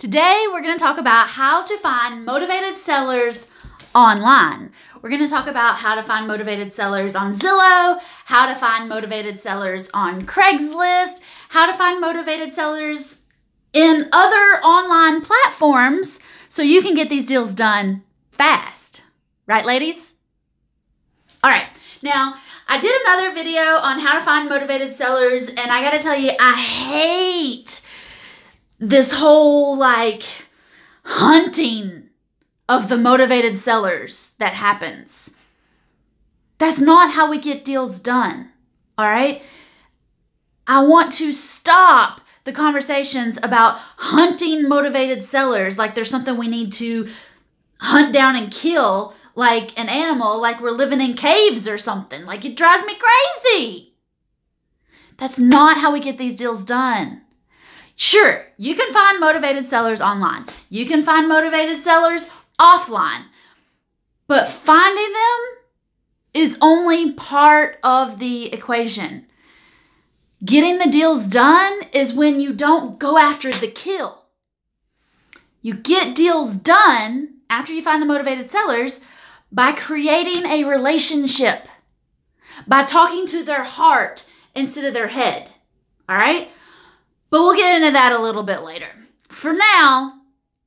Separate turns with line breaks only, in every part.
Today, we're going to talk about how to find motivated sellers online. We're going to talk about how to find motivated sellers on Zillow, how to find motivated sellers on Craigslist, how to find motivated sellers in other online platforms so you can get these deals done fast. Right, ladies? All right. Now, I did another video on how to find motivated sellers, and I got to tell you, I hate this whole hunting of the motivated sellers that happens. That's not how we get deals done, all right? I want to stop the conversations about hunting motivated sellers like there's something we need to hunt down and kill like an animal, like we're living in caves or something. Like, it drives me crazy. That's not how we get these deals done. Sure, you can find motivated sellers online. You can find motivated sellers offline. But finding them is only part of the equation. Getting the deals done is when you don't go after the kill. You get deals done after you find the motivated sellers by creating a relationship, by talking to their heart instead of their head, all right? But we'll get into that a little bit later. For now,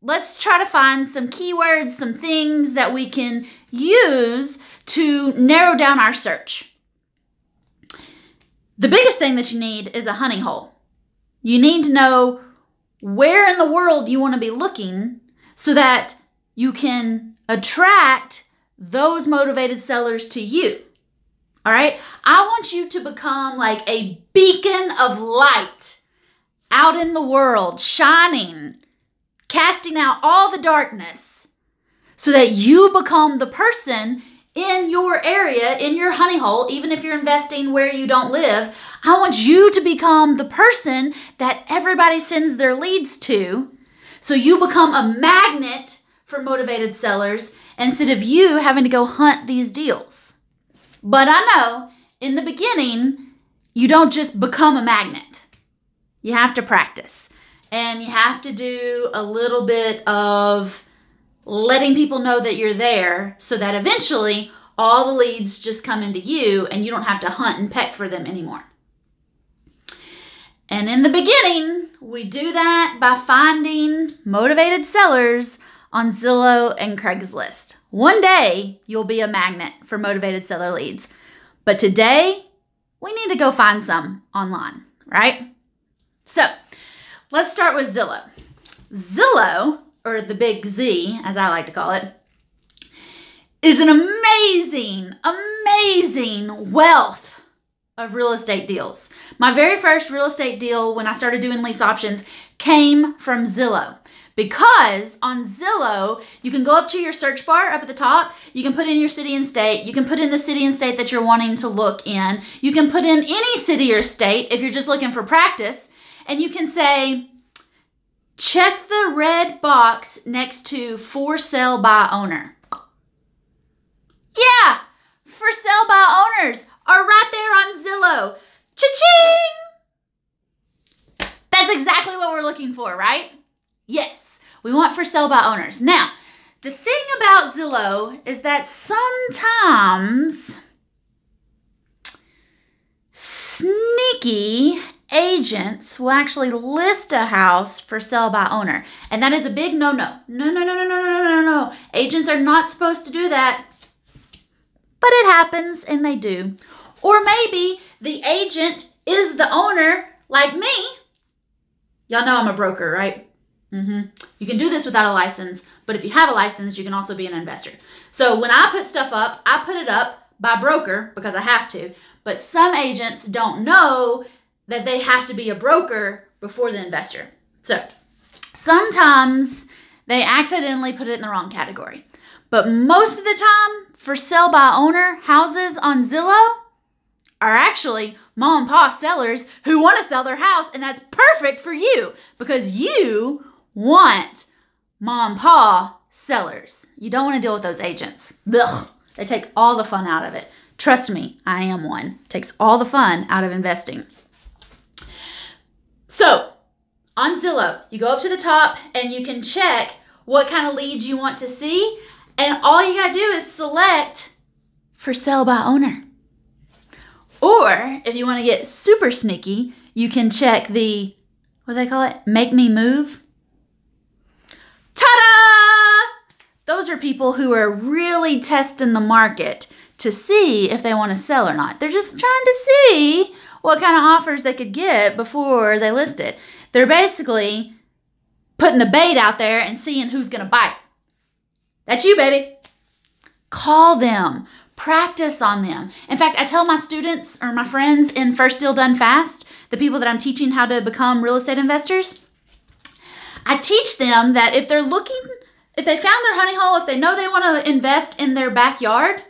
let's try to find some keywords, some things that we can use to narrow down our search. The biggest thing that you need is a hunting hole. You need to know where in the world you want to be looking so that you can attract those motivated sellers to you. All right? I want you to become like a beacon of light out in the world, shining, casting out all the darkness so that you become the person in your area, in your honey hole, even if you're investing where you don't live. I want you to become the person that everybody sends their leads to so you become a magnet for motivated sellers instead of you having to go hunt these deals. But I know in the beginning, you don't just become a magnet. You have to practice, and you have to do a little bit of letting people know that you're there so that eventually all the leads just come into you and you don't have to hunt and peck for them anymore. And in the beginning, we do that by finding motivated sellers on Zillow and Craigslist. One day, you'll be a magnet for motivated seller leads. But today, we need to go find some online, right? So, let's start with Zillow. Zillow, or the big Z, as I like to call it, is an amazing wealth of real estate deals. My very first real estate deal when I started doing lease options came from Zillow. Because on Zillow, you can go up to your search bar up at the top. You can put in your city and state. You can put in the city and state that you're wanting to look in. You can put in any city or state if you're just looking for practice. And you can say, check the red box next to for sale by owner. Yeah, for sale by owners are right there on Zillow. Cha-ching! That's exactly what we're looking for, right? Yes, we want for sale by owners. Now, the thing about Zillow is that sometimes sneaky agents will actually list a house for sale by owner. And that is a big no-no. No. Agents are not supposed to do that. But it happens, and they do. Or maybe the agent is the owner, like me. Y'all know I'm a broker, right? You can do this without a license, but if you have a license, you can also be an investor. So when I put stuff up, I put it up by broker because I have to. But some agents don't know that they have to be a broker before the investor. So sometimes they accidentally put it in the wrong category. But most of the time, for sale by owner houses on Zillow are actually mom and pop sellers who want to sell their house, and that's perfect for you because you want mom and pop sellers. You don't want to deal with those agents. Ugh, they take all the fun out of it. Trust me, I am one. Takes all the fun out of investing. So on Zillow, you go up to the top and you can check what kind of leads you want to see. And all you got to do is select for sale by owner. Or if you want to get super sneaky, you can check the, what do they call it? Make me move. Ta-da! Those are people who are really testing the market to see if they want to sell or not. They're just trying to see what kind of offers they could get before they list it. They're basically putting the bait out there and seeing who's going to bite. That's you, baby. Call them. Practice on them. In fact, I tell my students or my friends in First Deal Done Fast, the people that I'm teaching how to become real estate investors, I teach them that if they're looking, if they found their honey hole, if they know they want to invest in their backyard,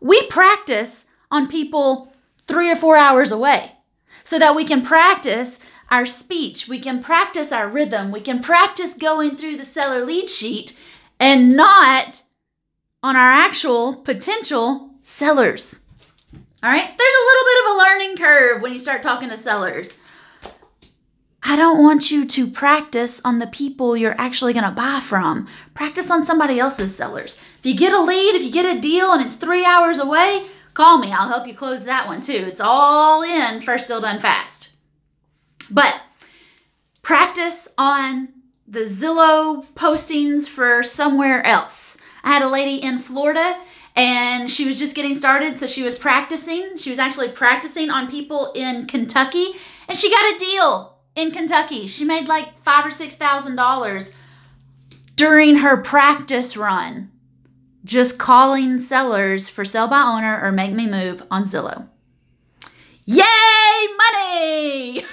we practice on people 3 or 4 hours away so that we can practice our speech, we can practice our rhythm, we can practice going through the seller lead sheet and not on our actual potential sellers. All right? There's a little bit of a learning curve when you start talking to sellers. I don't want you to practice on the people you're actually going to buy from. Practice on somebody else's sellers. If you get a lead, if you get a deal and it's 3 hours away, call me. I'll help you close that one too. It's all in First Deal Done Fast. But practice on the Zillow postings for somewhere else. I had a lady in Florida and she was just getting started, so she was practicing. She was actually practicing on people in Kentucky, and she got a deal in Kentucky. She made like $5,000 or $6,000 during her practice run, just calling sellers for sell by owner or make me move on Zillow. Yay, money!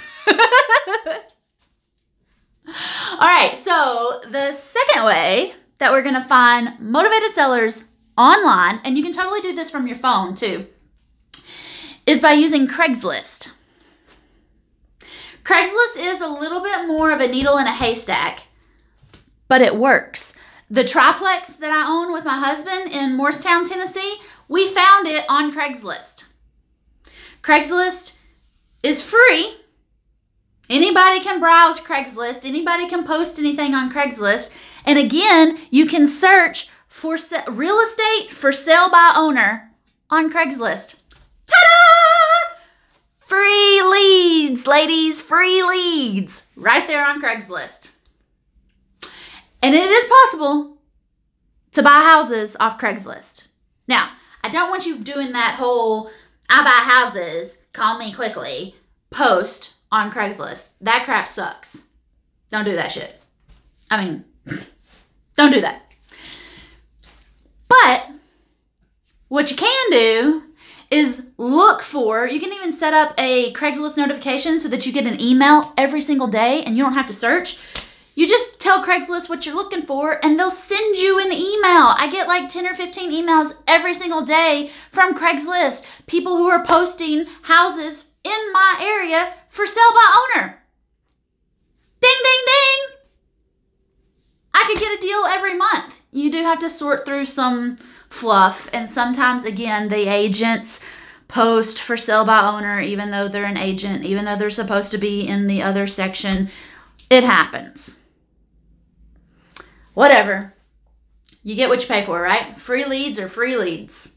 All right, so the second way that we're going to find motivated sellers online, and you can totally do this from your phone too, is by using Craigslist. Craigslist is a little bit more of a needle in a haystack, but it works. The triplex that I own with my husband in Morristown, Tennessee, we found it on Craigslist. Craigslist is free. Anybody can browse Craigslist. Anybody can post anything on Craigslist. And again, you can search for real estate for sale by owner on Craigslist. Ta-da! Free leads, ladies, free leads right there on Craigslist. And it is possible to buy houses off Craigslist. Now, I don't want you doing that whole I buy houses, call me quickly, post on Craigslist. That crap sucks. Don't do that shit. I mean, don't do that. But what you can do is look for, you can even set up a Craigslist notification so that you get an email every single day and you don't have to search. You just tell Craigslist what you're looking for and they'll send you an email. I get like 10 or 15 emails every single day from Craigslist. People who are posting houses in my area for sale by owner. Ding, ding, ding. I could get a deal every month. You do have to sort through some fluff. And sometimes, again, the agents post for sale by owner, even though they're an agent, even though they're supposed to be in the other section. It happens. Whatever. You get what you pay for, right? Free leads are free leads.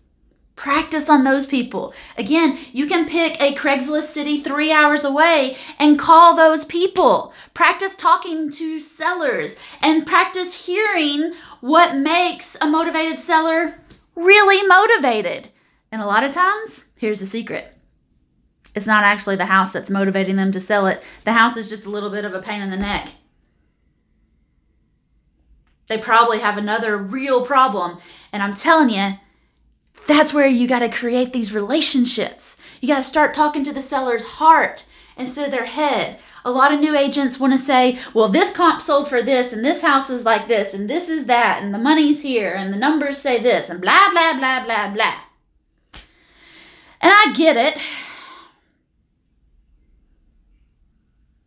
Practice on those people. Again, you can pick a Craigslist city 3 hours away and call those people. Practice talking to sellers and practice hearing what makes a motivated seller really motivated. And a lot of times, here's the secret. It's not actually the house that's motivating them to sell it. The house is just a little bit of a pain in the neck. They probably have another real problem. And I'm telling you, that's where you got to create these relationships. You got to start talking to the seller's heart instead of their head. A lot of new agents want to say, well, this comp sold for this, and this house is like this, and this is that, and the money's here, and the numbers say this, and blah, blah, blah, blah, blah. And I get it.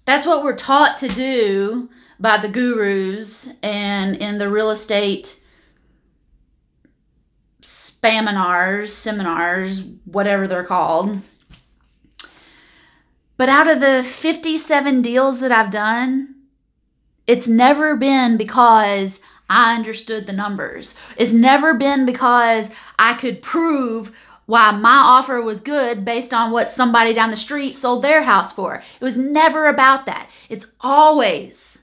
That's what we're taught to do by the gurus and in the real estate seminars, whatever they're called. But out of the 57 deals that I've done, it's never been because I understood the numbers. It's never been because I could prove why my offer was good based on what somebody down the street sold their house for. It was never about that. It's always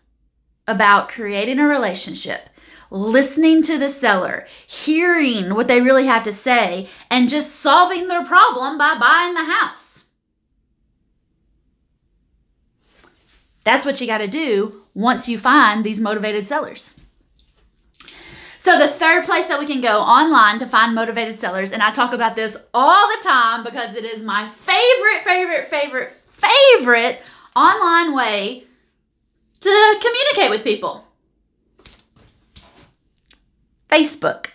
about creating a relationship, listening to the seller, hearing what they really have to say, and just solving their problem by buying the house. That's what you got to do once you find these motivated sellers. So the third place that we can go online to find motivated sellers, and I talk about this all the time because it is my favorite online way to communicate with people. Facebook.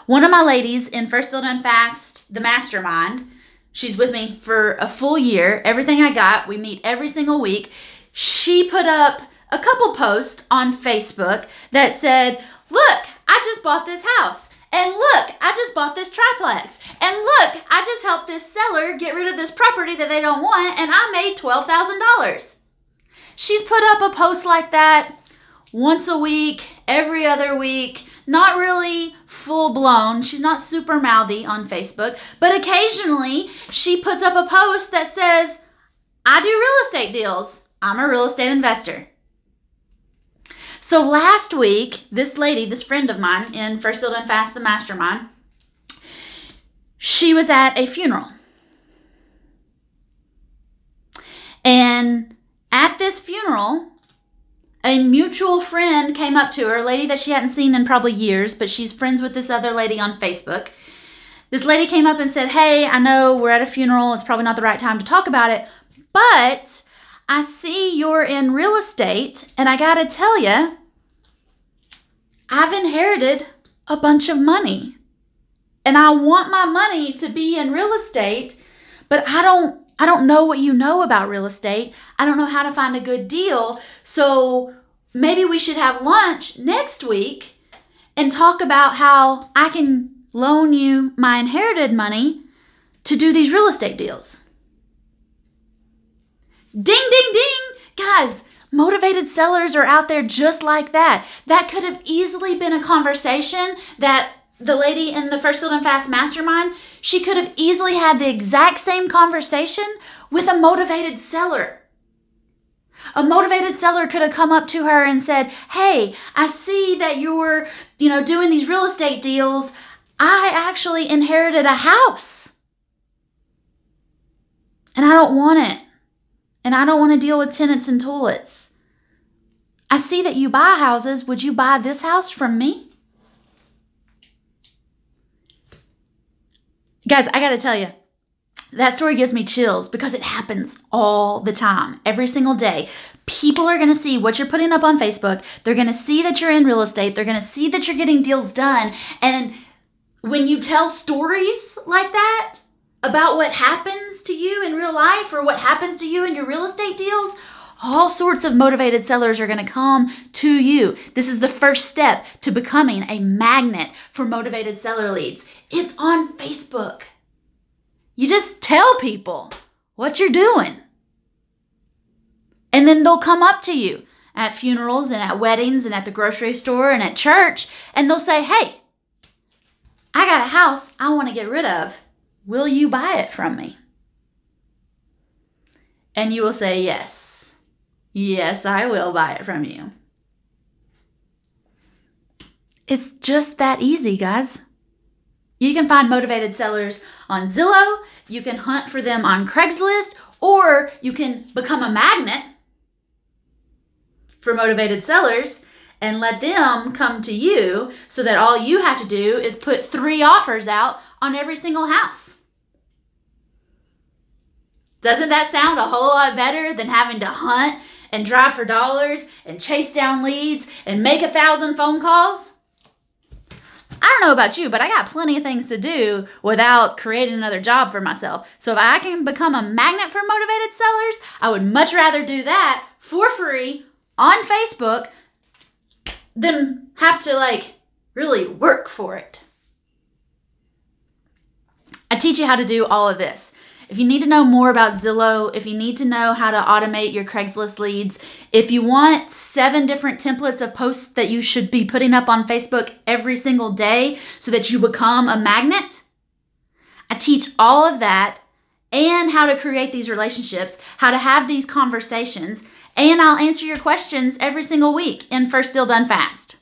One of my ladies in First Build and Fast, the mastermind, she's with me for a full year. Everything I got, we meet every single week. She put up a couple posts on Facebook that said, look, I just bought this house. And look, I just bought this triplex. And look, I just helped this seller get rid of this property that they don't want, and I made $12,000. She's put up a post like that once a week, every other week, not really full blown. She's not super mouthy on Facebook, but occasionally she puts up a post that says, I do real estate deals. I'm a real estate investor. So last week, this lady, this friend of mine in First Build and Fast, the mastermind, she was at a funeral. And at this funeral, a mutual friend came up to her, a lady that she hadn't seen in probably years, but she's friends with this other lady on Facebook. This lady came up and said, hey, I know we're at a funeral. It's probably not the right time to talk about it, but I see you're in real estate, and I got to tell you, I've inherited a bunch of money, and I want my money to be in real estate, but I don't know what you know about real estate. I don't know how to find a good deal. So maybe we should have lunch next week and talk about how I can loan you my inherited money to do these real estate deals. Ding, ding, ding. Guys, motivated sellers are out there just like that. That could have easily been a conversation that the lady in the First Build and Fast mastermind, she could have easily had the exact same conversation with a motivated seller. A motivated seller could have come up to her and said, hey, I see that you're, doing these real estate deals. I actually inherited a house and I don't want it. And I don't want to deal with tenants and toilets. I see that you buy houses. Would you buy this house from me? Guys, I got to tell you, that story gives me chills because it happens all the time, every single day. People are going to see what you're putting up on Facebook. They're going to see that you're in real estate. They're going to see that you're getting deals done. And when you tell stories like that about what happens to you in real life or what happens to you in your real estate deals, all sorts of motivated sellers are going to come to you. This is the first step to becoming a magnet for motivated seller leads. It's on Facebook. You just tell people what you're doing. And then they'll come up to you at funerals and at weddings and at the grocery store and at church, and they'll say, hey, I got a house I want to get rid of. Will you buy it from me? And you will say, yes. Yes, I will buy it from you. It's just that easy, guys. You can find motivated sellers on Zillow. You can hunt for them on Craigslist, or you can become a magnet for motivated sellers and let them come to you so that all you have to do is put 3 offers out on every single house. Doesn't that sound a whole lot better than having to hunt and drive for dollars and chase down leads and make 1,000 phone calls? I don't know about you, but I got plenty of things to do without creating another job for myself. So if I can become a magnet for motivated sellers, I would much rather do that for free on Facebook than have to really work for it. I teach you how to do all of this. If you need to know more about Zillow, if you need to know how to automate your Craigslist leads, if you want 7 different templates of posts that you should be putting up on Facebook every single day so that you become a magnet, I teach all of that and how to create these relationships, how to have these conversations, and I'll answer your questions every single week in First Deal Done Fast.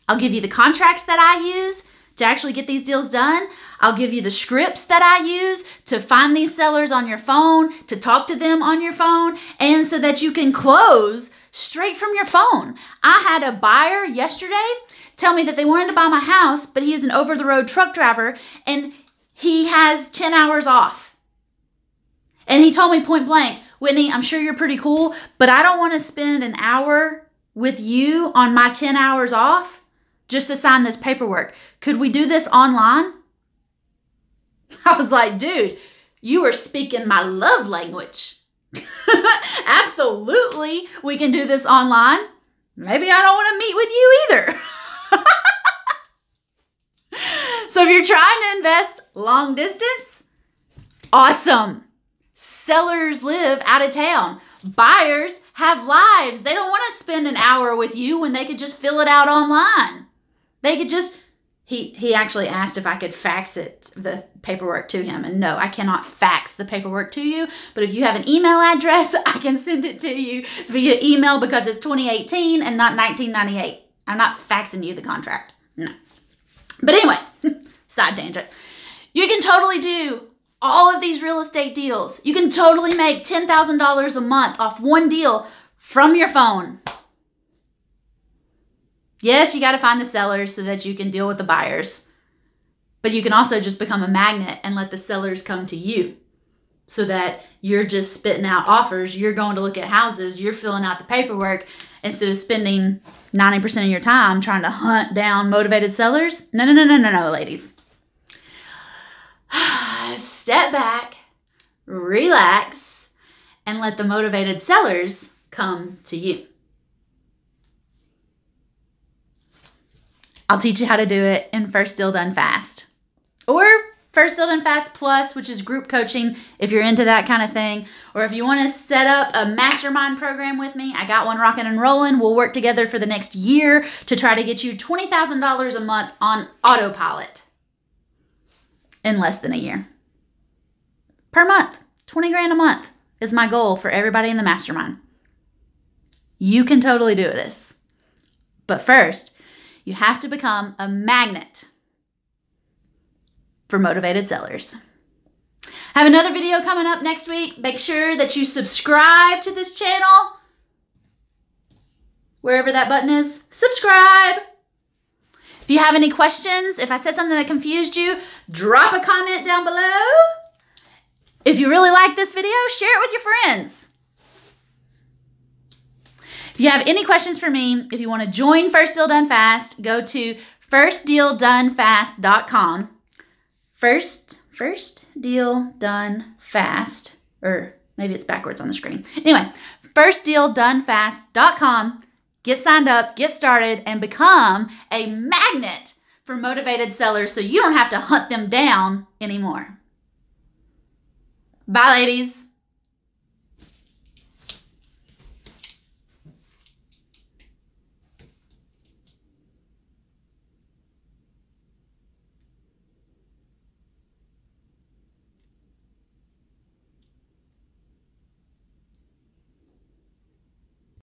I'll give you the contracts that I use to actually get these deals done. I'll give you the scripts that I use to find these sellers on your phone, to talk to them on your phone, and so that you can close straight from your phone. I had a buyer yesterday tell me that they wanted to buy my house, but he is an over-the-road truck driver, and he has 10 hours off. And he told me point blank, Whitney, I'm sure you're pretty cool, but I don't want to spend an hour with you on my 10 hours off just to sign this paperwork. Could we do this online? I was like, dude, you are speaking my love language. Absolutely, we can do this online. Maybe I don't want to meet with you either. So if you're trying to invest long distance, awesome. Sellers live out of town. Buyers have lives. They don't want to spend an hour with you when they could just fill it out online. They could just, he actually asked if I could fax the paperwork to him. And no, I cannot fax the paperwork to you. But if you have an email address, I can send it to you via email because it's 2018 and not 1998. I'm not faxing you the contract. No. But anyway, side tangent. You can totally do all of these real estate deals. You can totally make $10,000 a month off one deal from your phone. Yes, you got to find the sellers so that you can deal with the buyers. But you can also just become a magnet and let the sellers come to you so that you're just spitting out offers. You're going to look at houses. You're filling out the paperwork instead of spending 90% of your time trying to hunt down motivated sellers. No, ladies. Step back, relax, and let the motivated sellers come to you. I'll teach you how to do it in First Deal Done Fast. Or First Deal Done Fast Plus, which is group coaching if you're into that kind of thing. Or if you want to set up a mastermind program with me, I got one rocking and rolling. We'll work together for the next year to try to get you $20,000 a month on autopilot in less than a year. Per month, 20 grand a month is my goal for everybody in the mastermind. You can totally do this. But first, you have to become a magnet for motivated sellers. I have another video coming up next week. Make sure that you subscribe to this channel. Wherever that button is, subscribe. If you have any questions, if I said something that confused you, drop a comment down below. If you really like this video, share it with your friends. If you have any questions for me, if you want to join First Deal Done Fast, go to firstdealdonefast.com. First Deal Done Fast, or maybe it's backwards on the screen. Anyway, firstdealdonefast.com. Get signed up, get started, and become a magnet for motivated sellers so you don't have to hunt them down anymore. Bye, ladies.